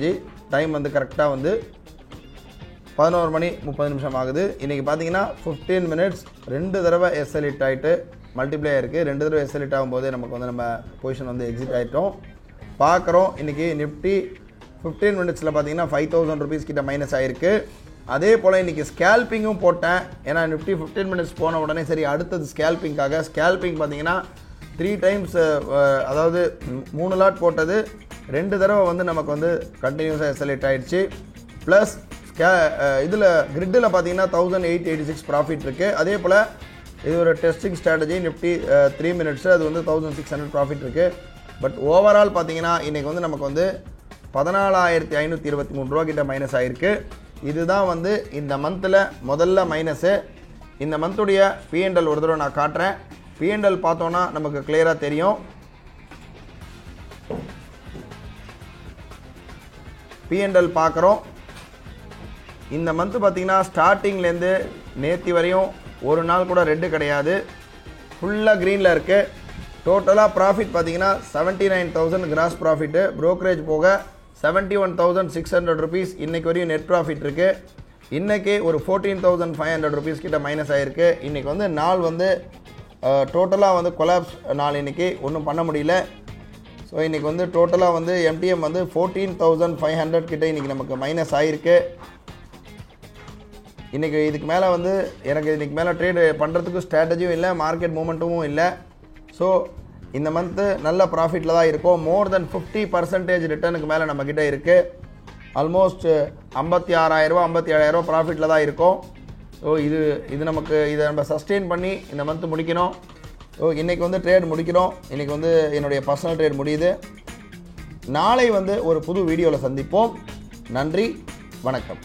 20:45 time வந்து கரெக்டாக வந்து 11:30 ஆகுது. இன்றைக்கி பார்த்தீங்கன்னா 15 மினிட்ஸ் 2 தடவை எஸ்எல் ஹிட் ஆகிட்டு மல்டிப்ளை இருக்குது. 2 தடவை எஸ்எல் ஹிட் ஆகும்போது நமக்கு வந்து நம்ம பொசிஷன் வந்து எக்ஸிட் ஆகிட்டோம். பார்க்குறோம் இன்றைக்கி நிஃப்டி 15 மினிட்ஸில் பார்த்தீங்கன்னா 5000 rupees கிட்ட மைனஸ் ஆகிருக்கு. அதே போல் இன்றைக்கி ஸ்கேல்பிங்கும் போட்டேன். ஏன்னா நிஃப்டி 15 மினிட்ஸ் போன உடனே சரி அடுத்தது ஸ்கேல்பிங்காக ஸ்கேல்பிங் பார்த்தீங்கன்னா 3 டைம்ஸ், அதாவது 3 லாட் போட்டது 2 தடவை வந்து நமக்கு வந்து கண்டினியூஸாக எஸ்எல் ஹிட் ஆகிடுச்சு. ப்ளஸ் இதில் கிரிட்டில் பார்த்தீங்கன்னா 1886 ப்ராஃபிட் இருக்குது. அதே போல் இது ஒரு டெஸ்டிங் ஸ்ட்ராட்டஜி. நிஃப்டி 3 மினிட்ஸு அது வந்து 1600 ப்ராஃபிட் இருக்குது. பட் ஓவரால் பார்த்தீங்கன்னா இன்றைக்கி வந்து நமக்கு வந்து 14,523 ரூபா கிட்ட மைனஸ் ஆகிருக்கு. இதுதான் வந்து இந்த மந்தில் முதல்ல மைனஸு. இந்த மந்த்துடைய P&L ஒரு தடவை நான் காட்டுறேன். P&L பார்த்தோன்னா நமக்கு கிளியராக தெரியும். P&L பார்க்குறோம். இந்த மந்த்து பார்த்தீங்கன்னா ஸ்டார்டிங்லேருந்து நேற்று வரையும் ஒரு நாள் கூட ரெட்டு கிடையாது, ஃபுல்லாக க்ரீனில் இருக்குது. டோட்டலாக ப்ராஃபிட் பார்த்தீங்கன்னா 79,000 கிராஸ் ப்ராஃபிட்டு, ப்ரோக்கரேஜ் போக 71,600 rupees இன்றைக்கு வரையும் நெட் ப்ராஃபிட் இருக்குது. இன்றைக்கி ஒரு 14,500 rupees கிட்ட மைனஸ் ஆகிருக்கு. இன்றைக்கி வந்து நாள் வந்து டோட்டலாக வந்து கொலாப்ஸ் நாள், இன்றைக்கி ஒன்றும் பண்ண முடியல. ஸோ இன்றைக்கி வந்து டோட்டலாக வந்து MTM வந்து 14,500 கிட்ட இன்றைக்கி நமக்கு மைனஸ் ஆகிருக்கு. இன்றைக்கி இதுக்கு மேலே வந்து எனக்கு இன்றைக்கி மேலே ட்ரேடு பண்ணுறதுக்கு ஸ்ட்ராட்டஜியும் இல்லை, மார்க்கெட் மூமெண்ட்டும் இல்லை. ஸோ இந்த மந்த்து நல்ல ப்ராஃபிட்டில் தான் இருக்கும். மோர் தென் 50% ரிட்டர்னுக்கு மேலே நம்மக்கிட்ட இருக்குது. ஆல்மோஸ்ட் 56,000 57,000 ப்ராஃபிட்டில் தான் இருக்கும். ஸோ இது நமக்கு இதை நம்ம சஸ்டெயின் பண்ணி இந்த மந்த்து முடிக்கணும். ஸோ இன்றைக்கி வந்து ட்ரேட் முடிக்கணும். இன்றைக்கி வந்து என்னுடைய பர்சனல் ட்ரேட் முடியுது. நாளை வந்து ஒரு புது வீடியோவில் சந்திப்போம். நன்றி, வணக்கம்.